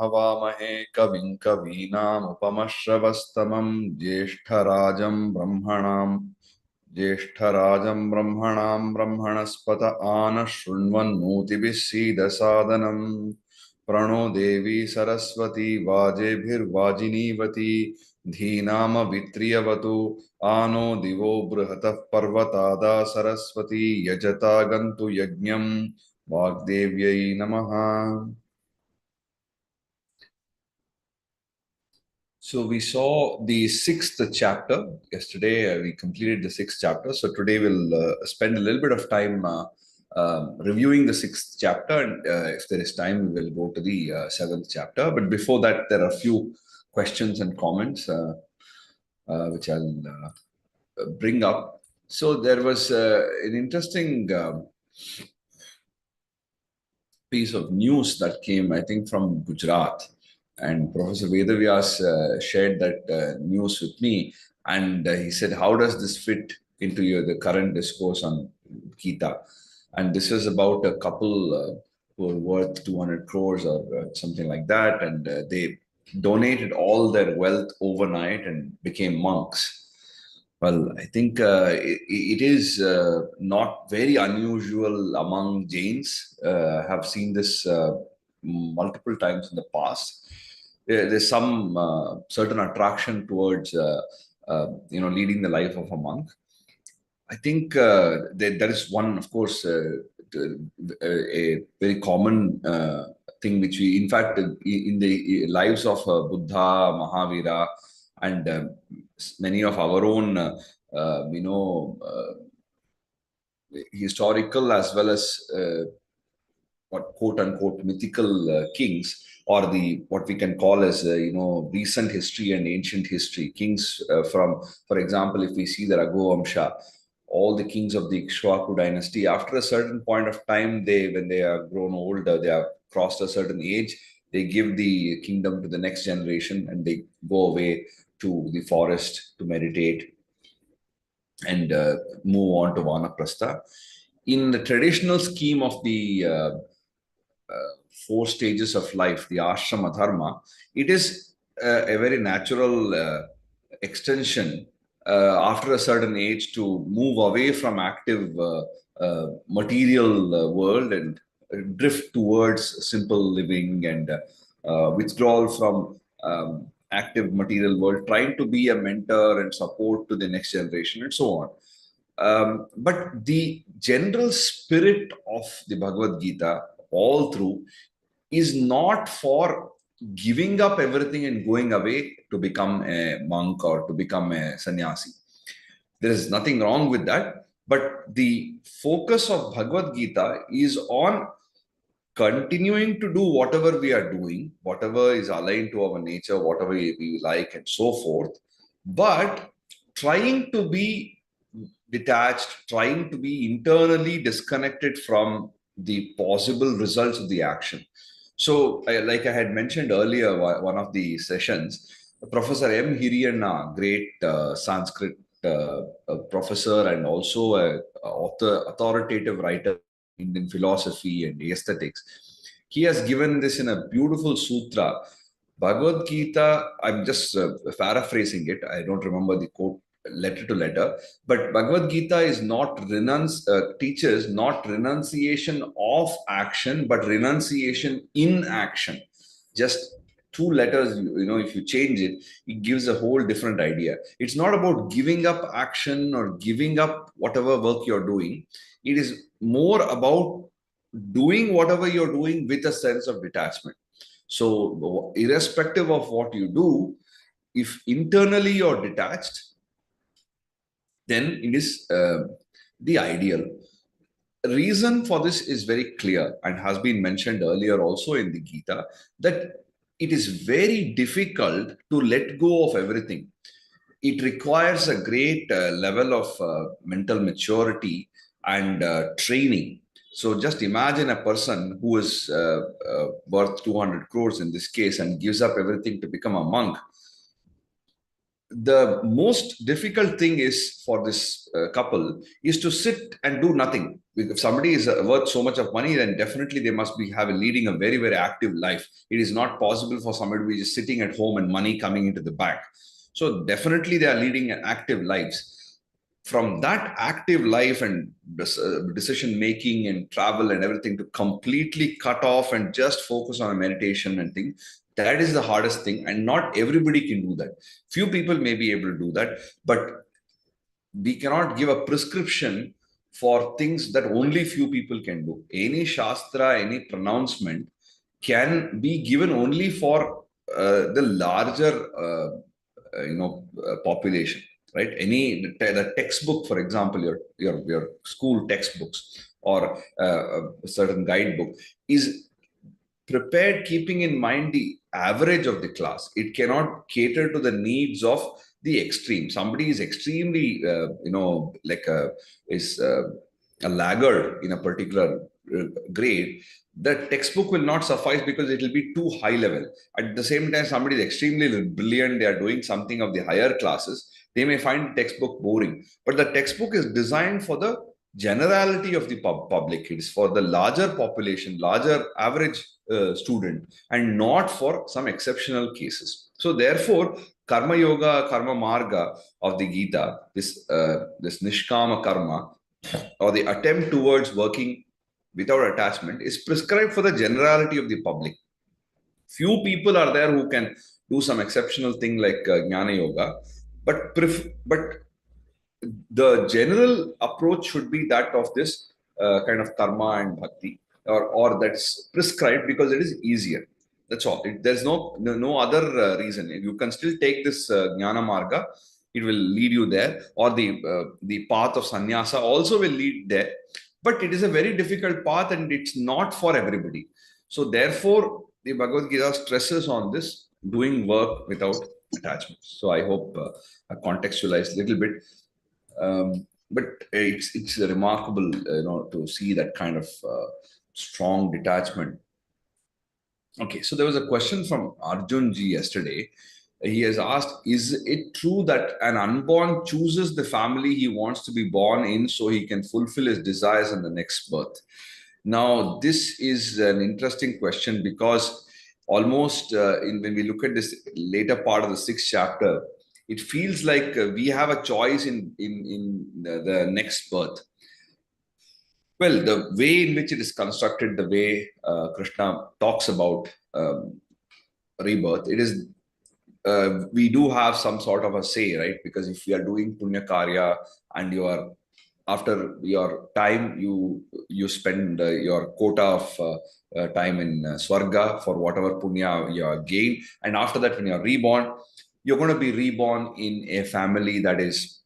हवामहे कविं कवीनामुपमश्रवस्तमं ज्येष्ठराजं ब्रह्मणां ब्रह्मणस्पत आनः शृण्वन्नोतिभिः सीदसादनम् प्रणो देवी सरस्वती वाजेभिर्वाजिनीवती धीनामभित्रियवतु आनो दिवो बृहतः पर्वतादा सरस्वती यजता गन्तु यज्ञं वाग्देव्यै नमः. So we saw the sixth chapter yesterday. We completed the sixth chapter. So today we'll spend a little bit of time reviewing the sixth chapter, and if there is time, we will go to the seventh chapter. But before that, there are a few questions and comments which I'll bring up. So there was an interesting piece of news that came, I think, from Gujarat. And Professor Vedavyas shared that news with me. And he said, how does this fit into the current discourse on Gita? And this is about a couple who are worth 200 crores or something like that. And they donated all their wealth overnight and became monks. Well, I think it is not very unusual among Jains. Have seen this multiple times in the past. There's some certain attraction towards leading the life of a monk. I think there is one, of course, a very common thing which we, in fact, in the lives of Buddha, Mahavira, and many of our own, historical as well as what quote unquote mythical kings, or the what we can call as recent history and ancient history kings from, for example, if we see the Raghuvamsha, all the kings of the Ikshwaku dynasty, after a certain point of time, when they are grown old, they have crossed a certain age, they give the kingdom to the next generation and they go away to the forest to meditate and move on to Vanaprastha. In the traditional scheme of the four stages of life, the ashrama dharma, it is a very natural extension after a certain age to move away from active material world and drift towards simple living and withdrawal from active material world, trying to be a mentor and support to the next generation and so on. But the general spirit of the Bhagavad Gita all through is not for giving up everything and going away to become a monk or to become a sannyasi. There is nothing wrong with that. But the focus of Bhagavad Gita is on continuing to do whatever we are doing, whatever is aligned to our nature, whatever we like, and so forth, but trying to be detached, trying to be internally disconnected from the possible results of the action. So, like I had mentioned earlier, one of the sessions, Professor M. Hiriyanna, great Sanskrit professor and also an authoritative writer in Indian philosophy and aesthetics, he has given this in a beautiful sutra. Bhagavad Gita, I'm just paraphrasing it, I don't remember the quote letter to letter, but Bhagavad Gita is not teaches not renunciation of action, but renunciation in action. Just two letters, if you change it, it gives a whole different idea. It's not about giving up action or giving up whatever work you're doing. It is more about doing whatever you're doing with a sense of detachment. So, irrespective of what you do, if internally you're detached, then it is the ideal. The reason for this is very clear and has been mentioned earlier also in the Gita, that it is very difficult to let go of everything. It requires a great level of mental maturity and training. So just imagine a person who is worth 200 crores in this case and gives up everything to become a monk. the most difficult thing is for this couple is to sit and do nothing. If somebody is worth so much of money, then definitely they must be leading a very, very active life. It is not possible for somebody to be just sitting at home and money coming into the bank. So definitely they are leading an active lives. From that active life and decision making and travel and everything, to completely cut off and just focus on a meditation and things, that is the hardest thing, and not everybody can do that. Few people may be able to do that, but we cannot give a prescription for things that only few people can do. Any shastra, any pronouncement can be given only for the larger population, right? The textbook, for example, your school textbooks or a certain guidebook is prepared keeping in mind the average of the class. It cannot cater to the needs of the extreme. Somebody is extremely, a laggard in a particular grade. The textbook will not suffice because it will be too high level. At the same time, somebody is extremely brilliant. They are doing something of the higher classes. They may find textbook boring, but the textbook is designed for the generality of the public. It is for the larger population, larger average student, and not for some exceptional cases. So therefore, karma yoga, karma marga of the Gita, this nishkama karma, or the attempt towards working without attachment, is prescribed for the generality of the public. Few people are there who can do some exceptional thing like jnana yoga, but the general approach should be that of this kind of karma and bhakti, or that's prescribed because it is easier. That's all. There's no other reason. You can still take this jnana marga. It will lead you there, or the path of sannyasa also will lead there. But it is a very difficult path, and it's not for everybody. So therefore, the Bhagavad Gita stresses on this doing work without attachments. So I hope I contextualized a little bit. But it's remarkable, to see that kind of strong detachment. Okay, so there was a question from Arjun ji yesterday. He has asked, is it true that an unborn chooses the family he wants to be born in so he can fulfill his desires in the next birth? Now, this is an interesting question, because almost when we look at this later part of the sixth chapter, it feels like we have a choice in the next birth. Well, the way in which it is constructed, the way Krishna talks about rebirth, it is we do have some sort of a say, right? Because if we are doing punya karya and you are, after your time, you spend your quota of time in swarga for whatever punya you are gained, and after that, when you are reborn, you're going to be reborn in a family that is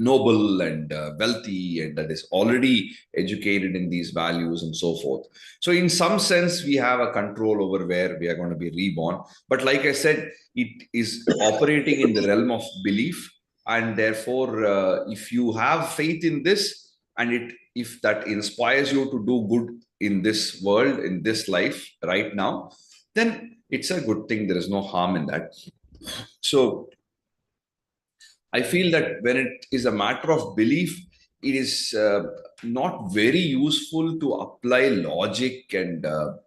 noble and wealthy, and that is already educated in these values and so forth. So in some sense, we have a control over where we are going to be reborn. But like I said, it is operating in the realm of belief, and therefore if you have faith in this, and if that inspires you to do good in this world, in this life right now, then it's a good thing. There is no harm in that. So I feel that when it is a matter of belief, it is not very useful to apply logic and a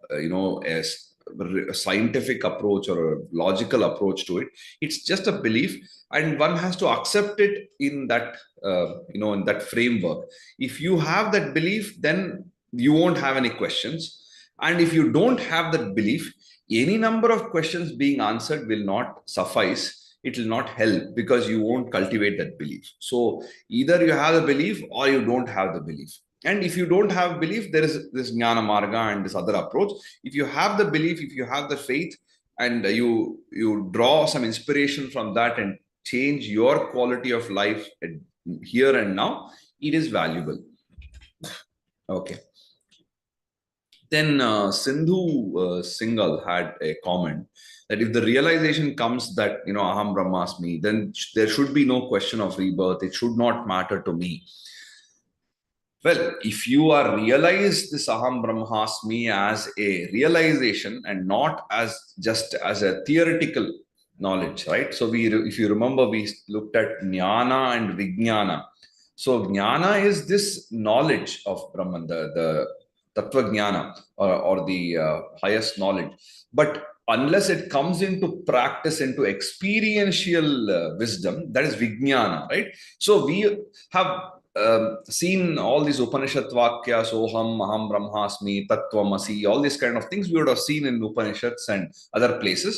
scientific approach or a logical approach to it. It's just a belief, and one has to accept it in that in that framework. If you have that belief, then you won't have any questions, and if you don't have that belief, any number of questions being answered will not suffice. It will not help, because you won't cultivate that belief. So either you have the belief or you don't have the belief. And if you don't have belief, there is this jnana marga and this other approach. If you have the belief, if you have the faith, and you draw some inspiration from that and change your quality of life here and now, it is valuable. Okay. Then Sindhu Singhal had a comment that if the realization comes that, Aham Brahmasmi, then there should be no question of rebirth. It should not matter to me. Well, if you are realized this Aham Brahmasmi as a realization and not as just as a theoretical knowledge, right? So if you remember, we looked at jnana and vijnana. So jnana is this knowledge of Brahman, the tattva jnana, or the highest knowledge. But unless it comes into practice, into experiential wisdom, that is vijnana, right? So we have seen all these Upanishad Vakya, Soham, Aham Brahmasmi, Tattvamasi, all these kind of things we would have seen in Upanishads and other places.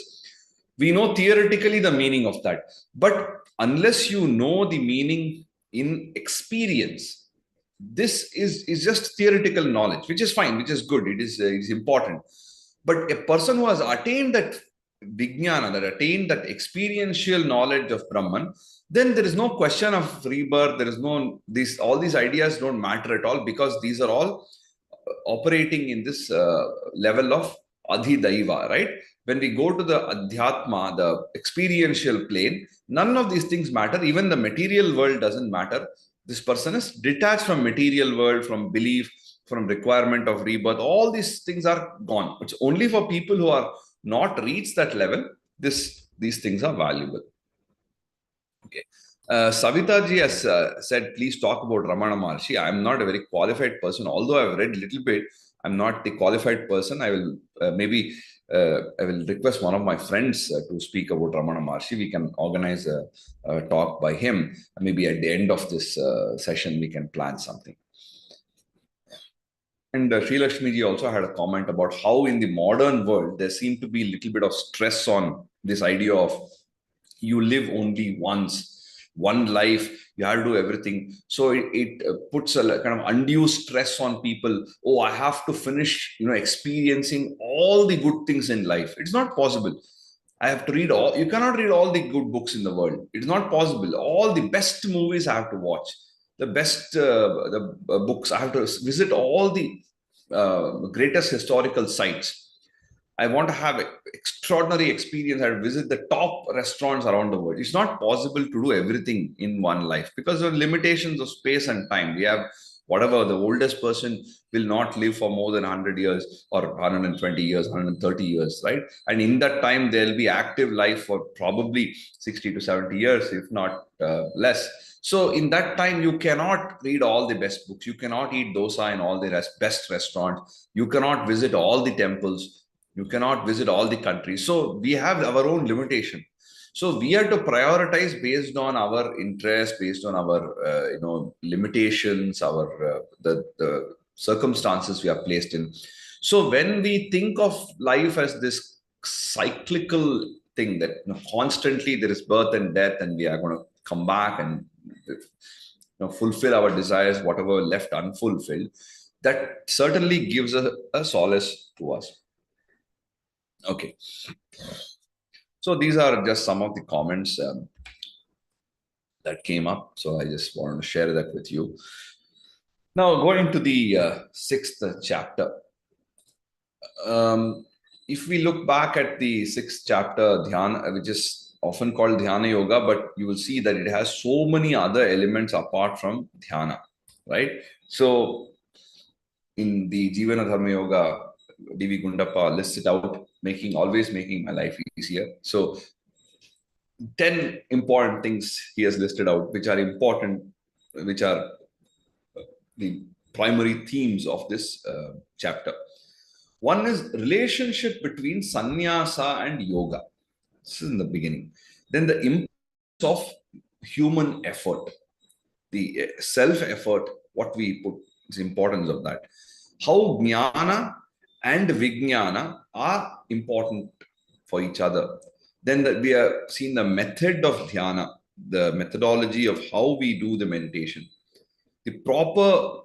We know theoretically the meaning of that. But unless you know the meaning in experience, this is just theoretical knowledge, which is fine, which is good, it is important. But a person who has attained that vijnana, that attained that experiential knowledge of Brahman, then there is no question of rebirth. There is no these all these ideas don't matter at all, because these are all operating in this level of adhidaiva, right? When we go to the adhyatma, the experiential plane, none of these things matter. Even the material world doesn't matter. This person is detached from material world, from belief, from requirement of rebirth. All these things are gone. It's only for people who are not reached that level, these things are valuable. Okay. Savita ji has said, please talk about Ramana Maharshi. I'm not a very qualified person, although I've read a little bit. I'm not the qualified person. I will I will request one of my friends to speak about Ramana Maharshi. We can organize a talk by him. Maybe at the end of this session, we can plan something. And Sri Lakshmi ji also had a comment about how in the modern world, there seemed to be a little bit of stress on this idea of you live only once, one life, you have to do everything. So it puts a kind of undue stress on people. Oh, I have to finish, experiencing all the good things in life. It's not possible. I have to read all, you cannot read all the good books in the world. It's not possible. All the best movies I have to watch, the best books, I have to visit all the greatest historical sites. I want to have extraordinary experience. I visit the top restaurants around the world. It's not possible to do everything in one life because of limitations of space and time. We have whatever, the oldest person will not live for more than 100 years or 120 years, 130 years, right? And in that time, there'll be active life for probably 60 to 70 years, if not less. So in that time, you cannot read all the best books. You cannot eat dosa in all the best restaurants. You cannot visit all the temples. You cannot visit all the countries. So we have our own limitation. So we have to prioritize based on our interest, based on our limitations, our the circumstances we are placed in. So when we think of life as this cyclical thing that constantly there is birth and death, and we are going to come back and fulfill our desires, whatever left unfulfilled, that certainly gives a solace to us. Okay. So these are just some of the comments that came up. So I just wanted to share that with you. Now, going to the sixth chapter. If we look back at the sixth chapter, Dhyana, which is often called Dhyana Yoga, but you will see that it has so many other elements apart from Dhyana, right? So in the Jivana Dharma Yoga, D.V. Gundappa lists it out, always making my life easier. So 10 important things he has listed out, which are important, which are the primary themes of this chapter. One is relationship between sannyasa and yoga. This is in the beginning. Then the importance of human effort, the self-effort, what we put, the importance of that. How jnana and vijnana are important for each other. Then we have seen the method of dhyana, the methodology of how we do the meditation, the proper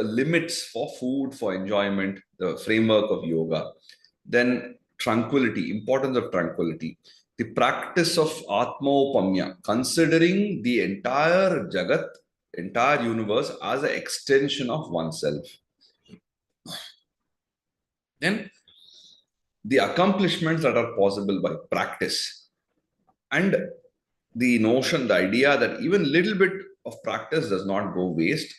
limits for food, for enjoyment, the framework of yoga. Then tranquility, importance of tranquility, the practice of atmopamya, considering the entire jagat, entire universe as an extension of oneself. Then the accomplishments that are possible by practice, and the notion, the idea that even little bit of practice does not go waste.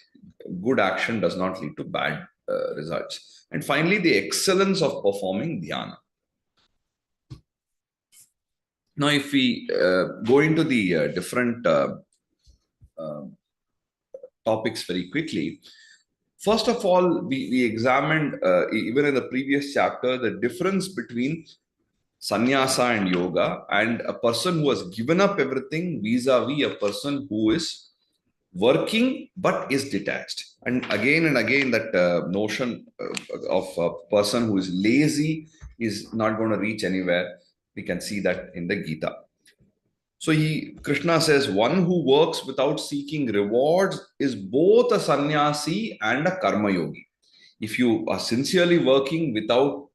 Good action does not lead to bad results. And finally, the excellence of performing dhyana. Now, if we go into the different uh, topics very quickly, first of all, we examined, even in the previous chapter, the difference between sannyasa and yoga, and a person who has given up everything vis-a-vis a person who is working but is detached. And again, that notion of a person who is lazy is not going to reach anywhere. We can see that in the Gita. So Krishna says, one who works without seeking rewards is both a sannyasi and a karma yogi. If you are sincerely working without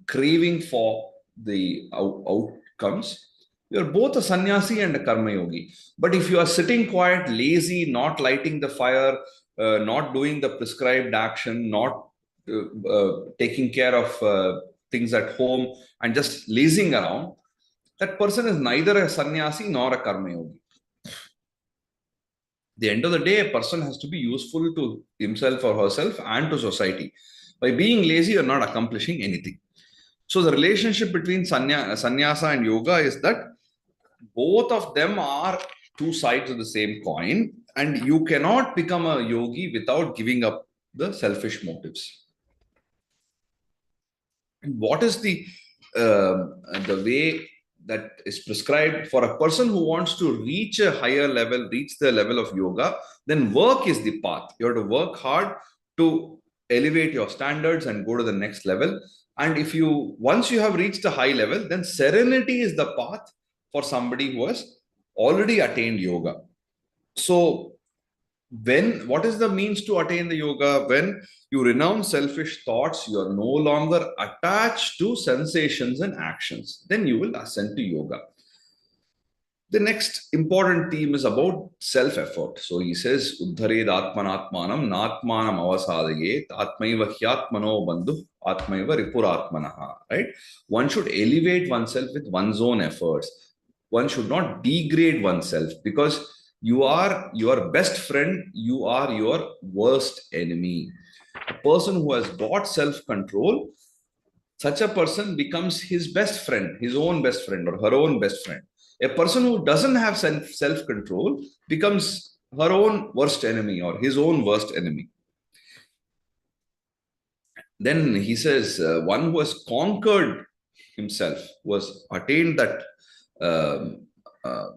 craving for the outcomes, you're both a sannyasi and a karma yogi. But if you are sitting quiet, lazy, not lighting the fire, not doing the prescribed action, not taking care of things at home, and just lazing around, that person is neither a sannyasi nor a karma yogi. The end of the day, a person has to be useful to himself or herself and to society. By being lazy, you're not accomplishing anything. So the relationship between sannyasa and yoga is that both of them are two sides of the same coin, and you cannot become a yogi without giving up the selfish motives. And what is the way that is prescribed for a person who wants to reach a higher level, reach the level of yoga? Then work is the path. You have to work hard to elevate your standards and go to the next level. And if you once you have reached a high level, then serenity is the path for somebody who has already attained yoga. So what is the means to attain the yoga? When you renounce selfish thoughts, you are no longer attached to sensations and actions, then you will ascend to yoga. The next important theme is about self-effort. So he says, Uddhared Atmanatmanam Natmanam Avasadayet Atmaiva Hyatmano Bandhu Atmaiva Ripuratmanaha. Right? One should elevate oneself with one's own efforts. One should not degrade oneself, because you are your best friend, you are your worst enemy. A person who has got self-control, such a person becomes his best friend, his own best friend, or her own best friend. A person who doesn't have self-control becomes her own worst enemy or his own worst enemy. Then he says, one who has conquered himself, who has attained that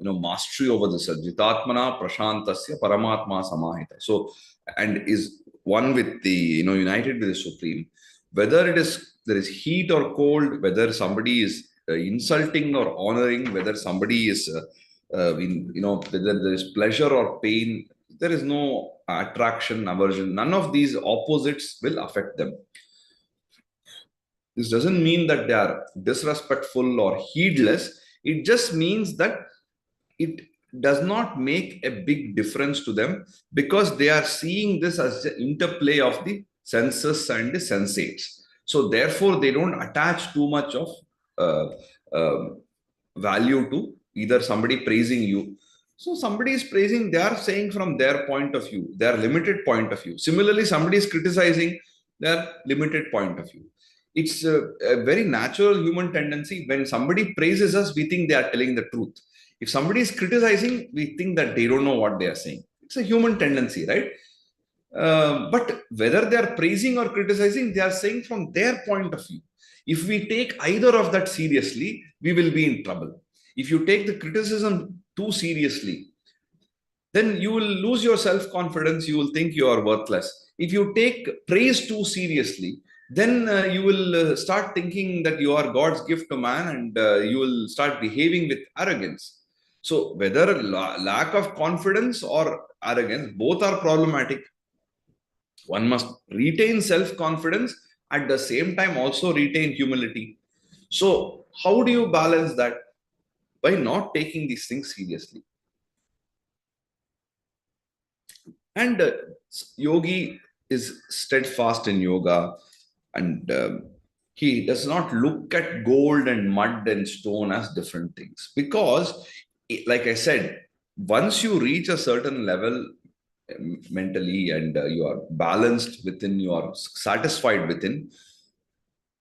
mastery over the self, jitatmana prashantasya paramatma samahita. So, and is one with the, united with the Supreme. Whether there is heat or cold, whether somebody is insulting or honoring, whether somebody is, whether there is pleasure or pain, there is no attraction, aversion. None of these opposites will affect them. This doesn't mean that they are disrespectful or heedless. It just means that it does not make a big difference to them, because they are seeing this as the interplay of the senses and the sensates. So therefore, they don't attach too much of value to either somebody praising you. So somebody is praising, they are saying from their point of view, their limited point of view. Similarly, somebody is criticizing their limited point of view. It's a very natural human tendency. When somebody praises us, we think they are telling the truth. If somebody is criticizing, we think that they don't know what they are saying. It's a human tendency, right? But whether they are praising or criticizing, they are saying from their point of view. If we take either of that seriously, we will be in trouble. If you take the criticism too seriously, then you will lose your self-confidence. You will think you are worthless. If you take praise too seriously, then you will start thinking that you are God's gift to man, and you will start behaving with arrogance. So whether lack of confidence or arrogance, both are problematic. One must retain self-confidence, at the same time also retain humility. So how do you balance that? By not taking these things seriously. And yogi is steadfast in yoga, and he does not look at gold and mud and stone as different things, because, like I said, once you reach a certain level mentally, and you are balanced within, you are satisfied within,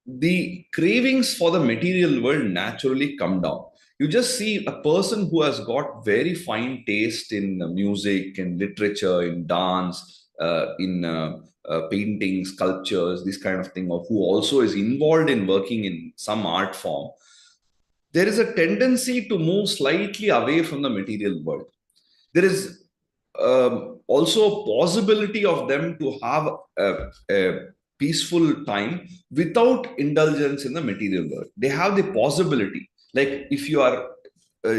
the cravings for the material world naturally come down. You just see a person who has got very fine taste in music, in literature, in dance, in painting, sculptures, this kind of thing, or who also is involved in working in some art form. There is a tendency to move slightly away from the material world. There is also a possibility of them to have a peaceful time without indulgence in the material world. They have the possibility. Like if you are,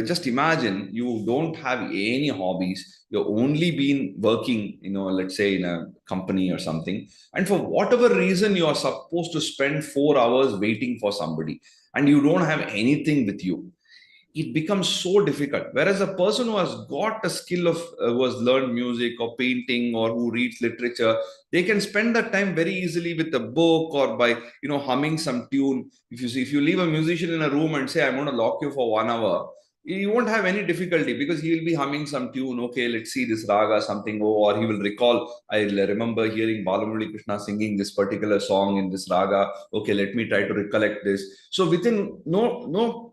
just imagine you don't have any hobbies. You've only been working, let's say in a company or something. And for whatever reason, you are supposed to spend 4 hours waiting for somebody and you don't have anything with you. It becomes so difficult. Whereas a person who has got a skill of, who has learned music or painting or who reads literature, they can spend that time very easily with a book or by, humming some tune. If you leave a musician in a room and say, I'm going to lock you for 1 hour, you won't have any difficulty because he will be humming some tune. Okay, let's see this raga, something, or he will recall, I remember hearing Balamurali Krishna singing this particular song in this raga. Okay, let me try to recollect this. So within no,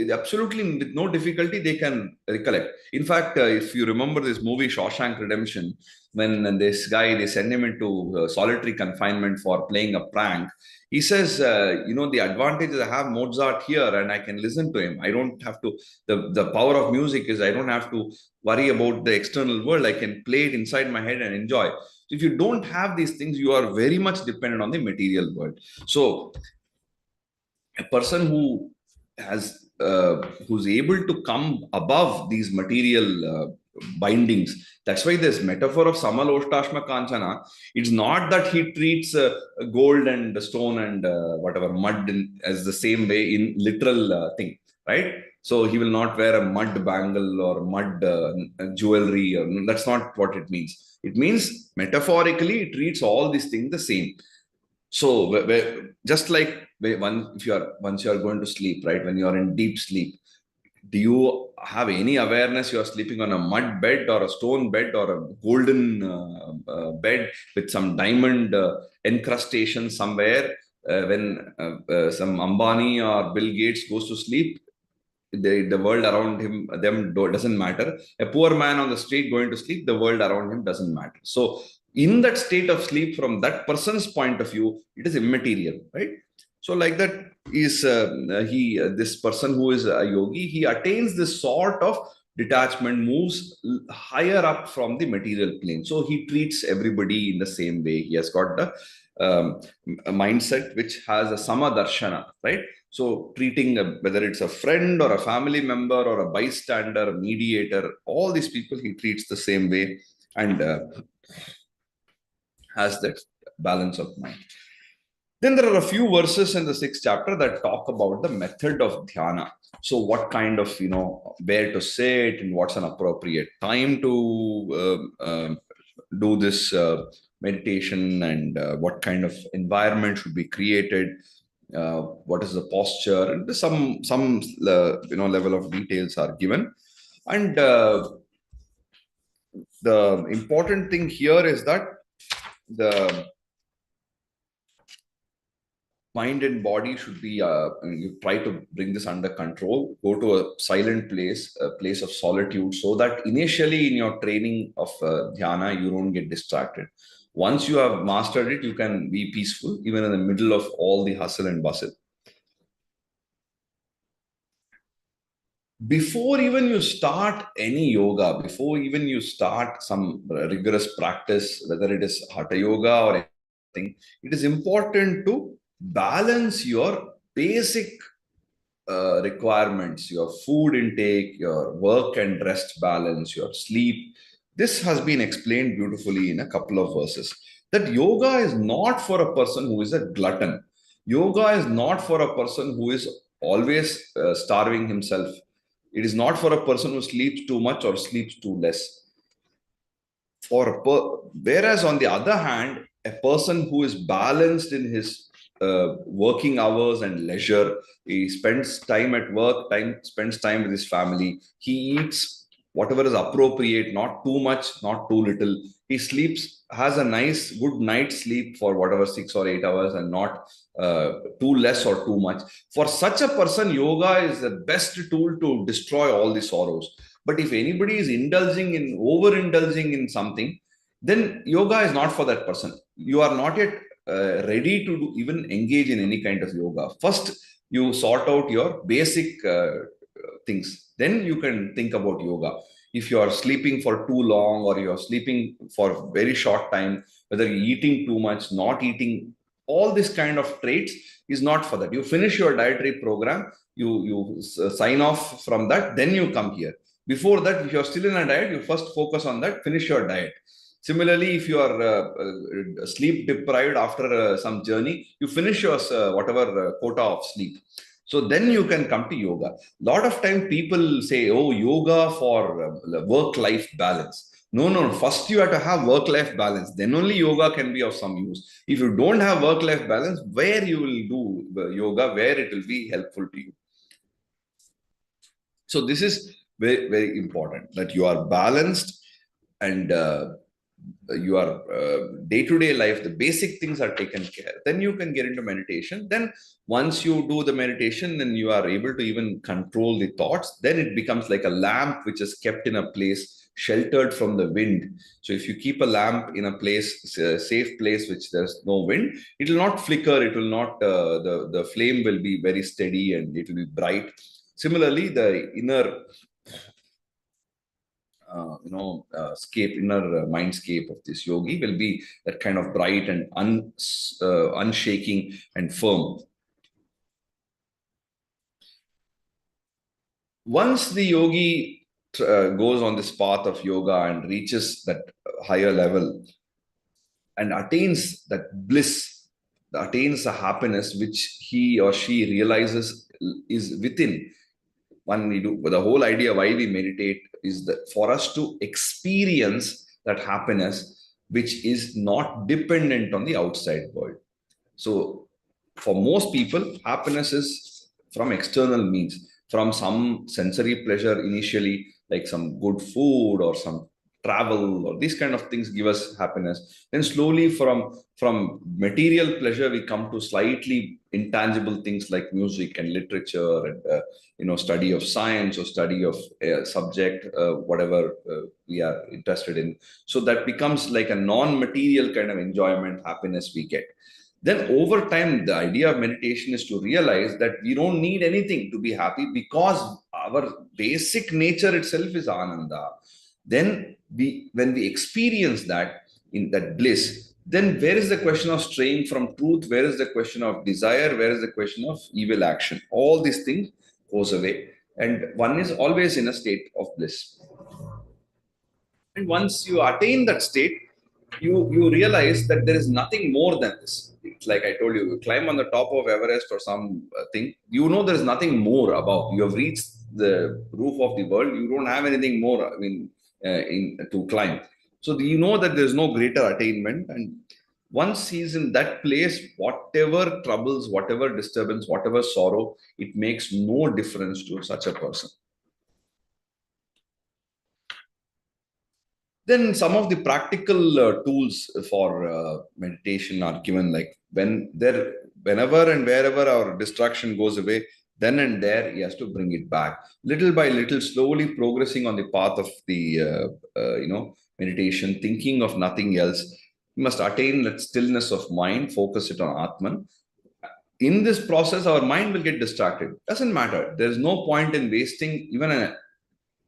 absolutely with no difficulty, they can recollect. In fact, if you remember this movie Shawshank Redemption, when this guy, they send him into solitary confinement for playing a prank, he says, the advantage is I have Mozart here and I can listen to him. I don't have to, the power of music is I don't have to worry about the external world. I can play it inside my head and enjoy. So if you don't have these things, you are very much dependent on the material world. So a person who's able to come above these material bindings. That's why this metaphor of Samal Oshtashma Kanchana, it's not that he treats gold and stone and whatever mud as the same way in literal thing, right? So he will not wear a mud bangle or mud jewelry. That's not what it means. It means metaphorically it treats all these things the same. So just like once you are going to sleep, right? When you are in deep sleep, do you have any awareness you are sleeping on a mud bed or a stone bed or a golden bed with some diamond encrustation somewhere? When some Ambani or Bill Gates goes to sleep, the world around them doesn't matter. A poor man on the street going to sleep, the world around him doesn't matter. So in that state of sleep, from that person's point of view, it is immaterial, right? So like that is this person who is a yogi, he attains this sort of detachment, moves higher up from the material plane. So he treats everybody in the same way. He has got the a mindset which has a sama darshana, right? So treating whether it's a friend or a family member or a bystander, a mediator, all these people he treats the same way and has that balance of mind. Then there are a few verses in the 6th chapter that talk about the method of dhyana. So what kind of, where to sit and what's an appropriate time to do this meditation, and what kind of environment should be created, what is the posture, and some level of details are given. And the important thing here is that the mind and body should be, you try to bring this under control, go to a silent place, a place of solitude, so that initially in your training of dhyana, you don't get distracted. Once you have mastered it, you can be peaceful, even in the middle of all the hustle and bustle. Before even you start any yoga, before even you start some rigorous practice, whether it is hatha yoga or anything, it is important to balance your basic requirements, your food intake, your work and rest balance, your sleep. This has been explained beautifully in a couple of verses. That yoga is not for a person who is a glutton. Yoga is not for a person who is always starving himself. It is not for a person who sleeps too much or sleeps too less. Whereas on the other hand, a person who is balanced in his working hours and leisure, he spends time at work, spends time with his family, he eats whatever is appropriate, not too much, not too little. he sleeps, has a nice, good night's sleep for whatever 6 or 8 hours, and not too less or too much. For such a person, yoga is the best tool to destroy all the sorrows. But if anybody is overindulging in something, then yoga is not for that person. You are not yet ready to even engage in any kind of yoga. First, you sort out your basic things. Then you can think about yoga. If you are sleeping for too long, or you are sleeping for very short time, whether you're eating too much, not eating, all this kind of traits is not for that. You finish your dietary program, you sign off from that, then you come here. Before that, if you're still in a diet, you first focus on that, finish your diet. Similarly, if you are sleep deprived after some journey, you finish your whatever quota of sleep. So then you can come to yoga. Lot of time people say, "Oh, yoga for work-life balance." No, no. First, you have to have work-life balance. Then only yoga can be of some use. If you don't have work-life balance, where you will do yoga, where it will be helpful to you. So this is very, very important, that you are balanced, and your day-to-day life, the basic things are taken care. Then you can get into meditation. Then once you do the meditation, then you are able to even control the thoughts. Then it becomes like a lamp which is kept in a place, sheltered from the wind. So if you keep a lamp in a place, a safe place, which there's no wind, it will not flicker. It will not, the flame will be very steady, and it will be bright. Similarly, the inner inner mindscape of this yogi will be that kind of bright and unshaking and firm. Once the yogi goes on this path of yoga and reaches that higher level and attains that bliss, attains the happiness which he or she realizes is within. When we do, the whole idea why we meditate is that for us to experience that happiness which is not dependent on the outside world. So for most people, happiness is from external means, from some sensory pleasure initially, like some good food or some travel, or these kind of things give us happiness. Then slowly from material pleasure, we come to slightly intangible things like music and literature, and study of science, or study of subject, whatever we are interested in. So that becomes like a non-material kind of enjoyment, happiness we get. Then over time, the idea of meditation is to realize that we don't need anything to be happy, because our basic nature itself is ananda. Then when we experience that, in that bliss, then where is the question of straying from truth? Where is the question of desire? Where is the question of evil action? All these things goes away, and one is always in a state of bliss. And once you attain that state, you realize that there is nothing more than this. It's like I told you, you climb on the top of Everest or some thing, there is nothing more above. You have reached the roof of the world. You don't have anything more, to climb. So you know that there's no greater attainment. And once he's in that place, whatever troubles, whatever disturbance, whatever sorrow, it makes no difference to such a person. Then some of the practical tools for meditation are given, like whenever and wherever our distraction goes away, then and there he has to bring it back, little by little, slowly progressing on the path of the meditation, thinking of nothing else. We must attain that stillness of mind, focus it on Atman. In this process, our mind will get distracted. Doesn't matter. There's no point in wasting even a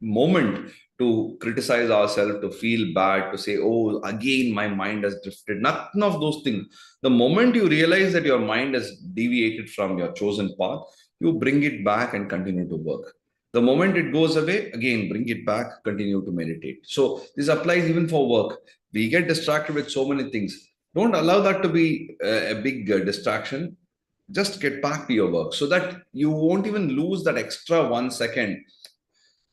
moment to criticize ourselves, to feel bad, to say, "Oh, again, my mind has drifted." None of those things. The moment you realize that your mind has deviated from your chosen path, you bring it back and continue to work. The moment it goes away, again, bring it back, continue to meditate. So this applies even for work. We get distracted with so many things. Don't allow that to be a big distraction. Just get back to your work, so that you won't even lose that extra 1 second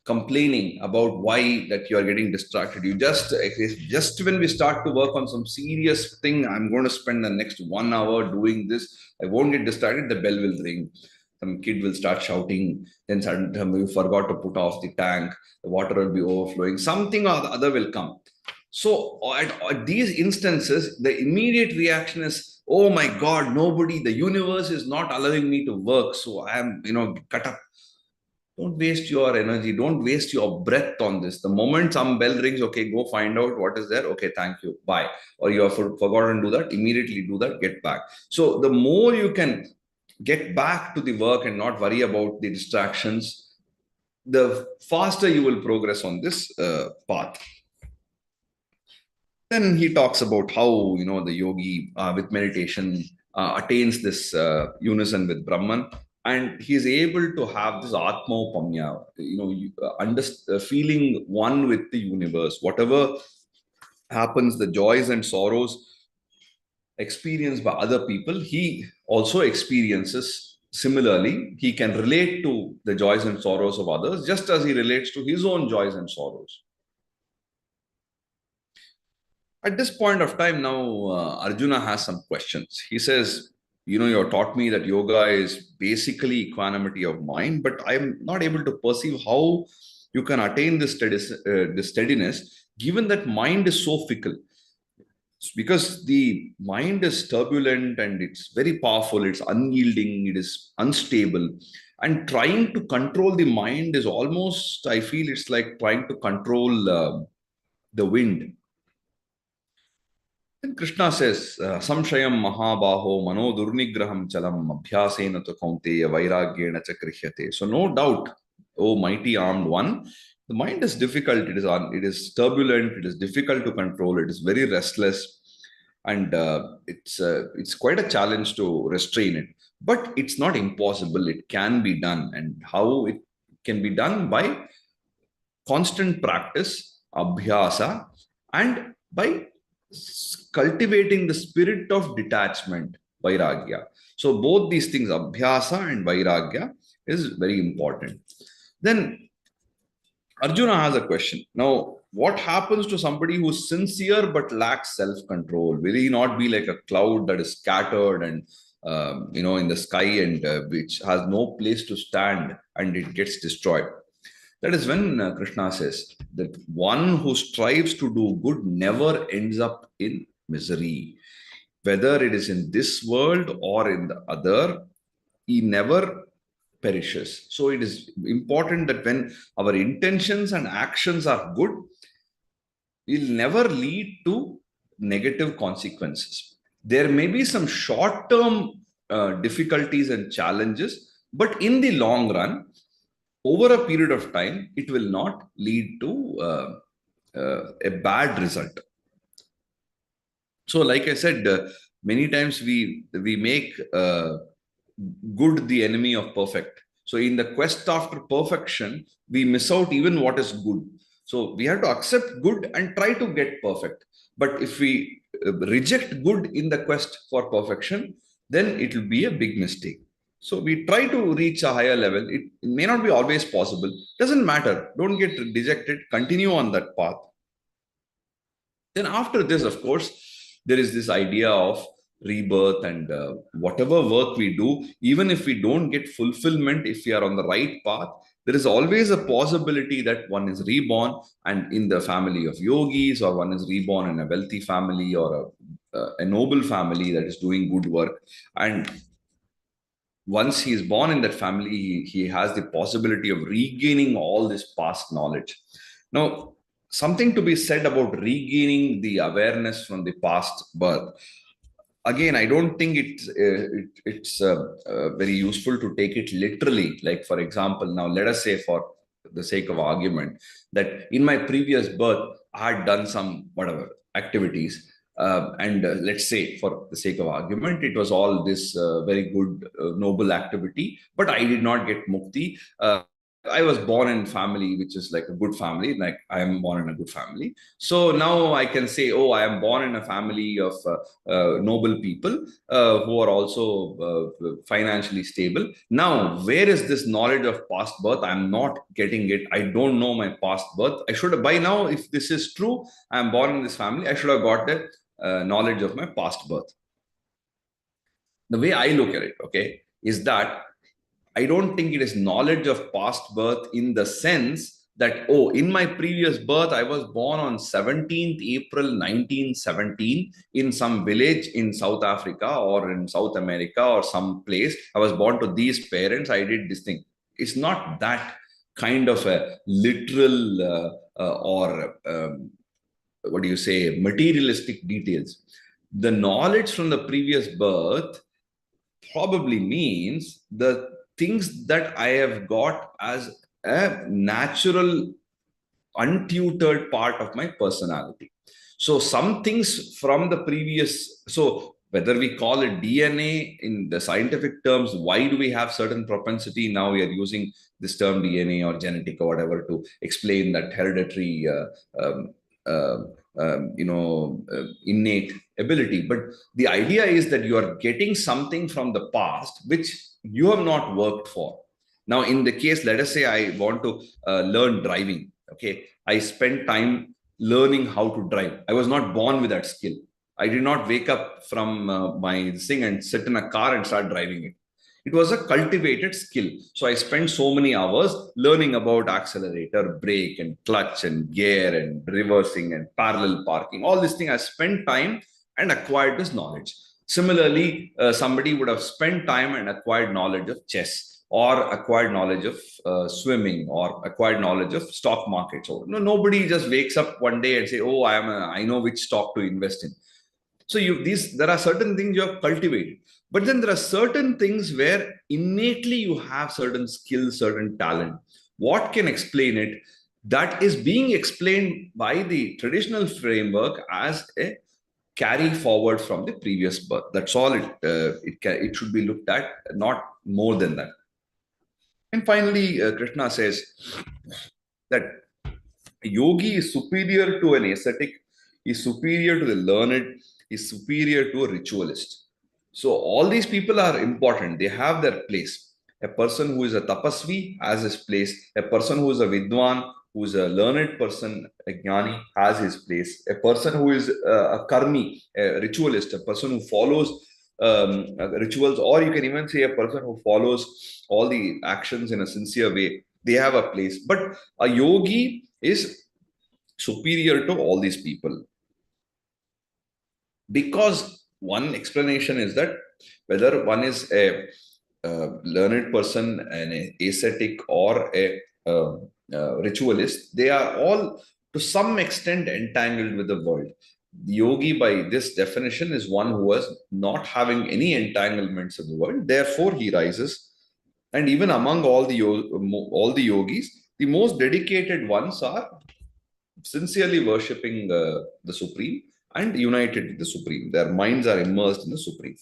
complaining about why that you are getting distracted. Just when we start to work on some serious thing, I'm going to spend the next 1 hour doing this, I won't get distracted. The bell will ring, some kid will start shouting, then suddenly you forgot to put off the tank, the water will be overflowing, something or the other will come. So at these instances, the immediate reaction is, oh my God, nobody, the universe is not allowing me to work. So I am, cut up. Don't waste your energy. Don't waste your breath on this. The moment some bell rings, okay, go find out what is there. Okay, thank you. Bye. Or you have forgotten to do that, immediately do that, get back. So the more you can get back to the work and not worry about the distractions, the faster you will progress on this path. Then he talks about how the yogi with meditation attains this unison with Brahman, and he is able to have this atmaupamya, feeling one with the universe. Whatever happens, the joys and sorrows experienced by other people, he also experiences similarly. He can relate to the joys and sorrows of others just as he relates to his own joys and sorrows. At this point of time now, Arjuna has some questions. He says, you taught me that yoga is basically equanimity of mind, but I'm not able to perceive how you can attain this steadiness given that mind is so fickle. Because the mind is turbulent and it's very powerful, it's unyielding, it is unstable. And trying to control the mind is almost, I feel it's like trying to control the wind. Then Krishna says, Samshayam Mahabaho Mano Durnigraham Chalam Abhyasena to Kaunteya Vairagyena Chakrihyate. So, no doubt, O mighty armed one, the mind is difficult, it is turbulent, it is difficult to control, it is very restless, and it's quite a challenge to restrain it. But it's not impossible, it can be done. And how it can be done? By constant practice, abhyasa, and by cultivating the spirit of detachment, vairagya. So both these things, abhyasa and vairagya, is very important. Then Arjuna has a question. Now, what happens to somebody who's sincere but lacks self-control? Will he not be like a cloud that is scattered and in the sky and which has no place to stand and it gets destroyed? That is when Krishna says that one who strives to do good never ends up in misery. Whether it is in this world or in the other, he never perishes. So it is important that when our intentions and actions are good, will never lead to negative consequences. There may be some short term difficulties and challenges, but in the long run, over a period of time, it will not lead to a bad result. So, like I said, many times we make good the enemy of perfect. So, in the quest after perfection, we miss out even what is good. So, we have to accept good and try to get perfect. But if we reject good in the quest for perfection, then it will be a big mistake. So we try to reach a higher level. It may not be always possible. Doesn't matter. Don't get dejected. Continue on that path. Then after this, of course, there is this idea of rebirth and whatever work we do, even if we don't get fulfillment, if we are on the right path, there is always a possibility that one is reborn and in the family of yogis, or one is reborn in a wealthy family or a noble family that is doing good work. And once he is born in that family, he has the possibility of regaining all this past knowledge. Now, something to be said about regaining the awareness from the past birth. Again, I don't think it's very useful to take it literally. Like, for example, now let us say, for the sake of argument, that in my previous birth, I had done some whatever activities and let's say, for the sake of argument, it was all this very good, noble activity, but I did not get mukti. I was born in family which is like a good family, like I am born in a good family. So now I can say, oh, I am born in a family of noble people who are also financially stable. Now, where is this knowledge of past birth? I'm not getting it. I don't know my past birth. I should have, by now, if this is true, I'm born in this family, I should have got that knowledge of my past birth. The way I look at it, is that I don't think it is knowledge of past birth in the sense that, oh, in my previous birth, I was born on 17th April 1917 in some village in South Africa or in South America or some place. I was born to these parents. I did this thing. It's not that kind of a literal or what do you say, materialistic details. The knowledge from the previous birth probably means the things that I have got as a natural, untutored part of my personality. So, some things from the previous, so whether we call it DNA in the scientific terms, why do we have certain propensity? Now we are using this term DNA or genetic or whatever to explain that hereditary, um, uh, innate ability. But the idea is that you are getting something from the past which you have not worked for. Now, in the case, let us say I want to learn driving. Okay, I spent time learning how to drive. I was not born with that skill. I did not wake up from my thing and sit in a car and start driving it. It was a cultivated skill. So I spent so many hours learning about accelerator, brake, and clutch, and gear, and reversing, and parallel parking. All this thing, I spent time and acquired this knowledge. Similarly, somebody would have spent time and acquired knowledge of chess, or acquired knowledge of swimming, or acquired knowledge of stock markets. So nobody just wakes up one day and say, "Oh, I know which stock to invest in." So there are certain things you have cultivated, but then there are certain things where innately you have certain skills, certain talent. What can explain it? That is being explained by the traditional framework as a carry forward from the previous birth. That's all it should be looked at, not more than that. And finally, Krishna says that a yogi is superior to an ascetic, is superior to the learned, is superior to a ritualist. So all these people are important. They have their place. A person who is a tapasvi has his place. A person who is a vidwan, who is a learned person, a jnani, has his place. A person who is a karmi, a ritualist, a person who follows rituals, or you can even say a person who follows all the actions in a sincere way, they have a place. But a yogi is superior to all these people, because one explanation is that whether one is a learned person, an ascetic, or a ritualist, they are all to some extent entangled with the world. The yogi, by this definition, is one who is not having any entanglements in the world. Therefore, he rises. And even among all the yogis, the most dedicated ones are sincerely worshipping the Supreme and united with the Supreme. Their minds are immersed in the Supreme.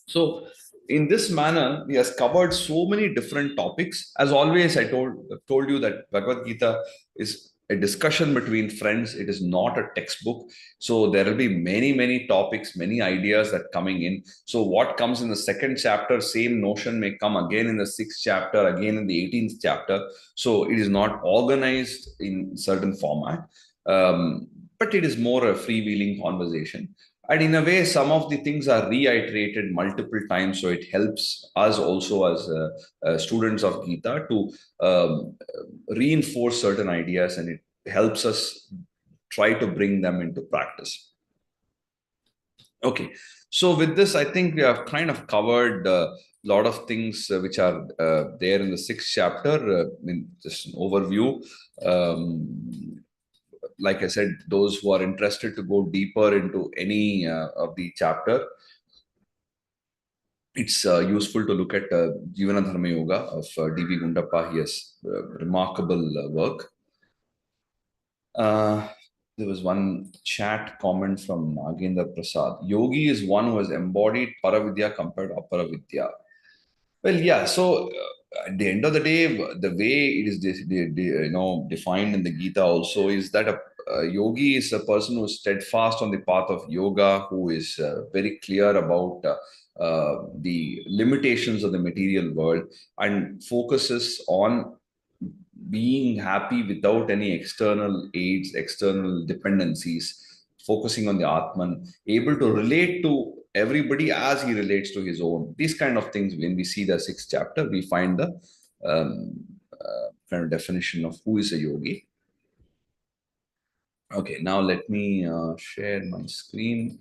So, in this manner, we have covered so many different topics. As always, I told you that Bhagavad Gita is a discussion between friends. It is not a textbook. So there will be many topics, many ideas that coming in. So what comes in the second chapter, same notion may come again in the sixth chapter, again in the 18th chapter. So it is not organized in certain format, but it is more a freewheeling conversation. And in a way, some of the things are reiterated multiple times, so it helps us also as students of Gita to reinforce certain ideas, and it helps us try to bring them into practice. Okay, so with this, I think we have kind of covered a lot of things which are there in the sixth chapter, in just an overview. Like I said, those who are interested to go deeper into any of the chapter, it's useful to look at Jivana Dharma Yoga of D.V. Gundappa. He has remarkable work. There was one chat comment from Nagendra Prasad. Yogi is one who has embodied Paravidya compared to Aparavidya. Well, yeah. So at the end of the day, the way it is defined in the Gita also is that a yogi is a person who is steadfast on the path of yoga, who is very clear about the limitations of the material world and focuses on being happy without any external aids, external dependencies, focusing on the Atman, able to relate to everybody as he relates to his own. These kind of things, when we see the sixth chapter, we find the kind of definition of who is a yogi. Okay, now let me share my screen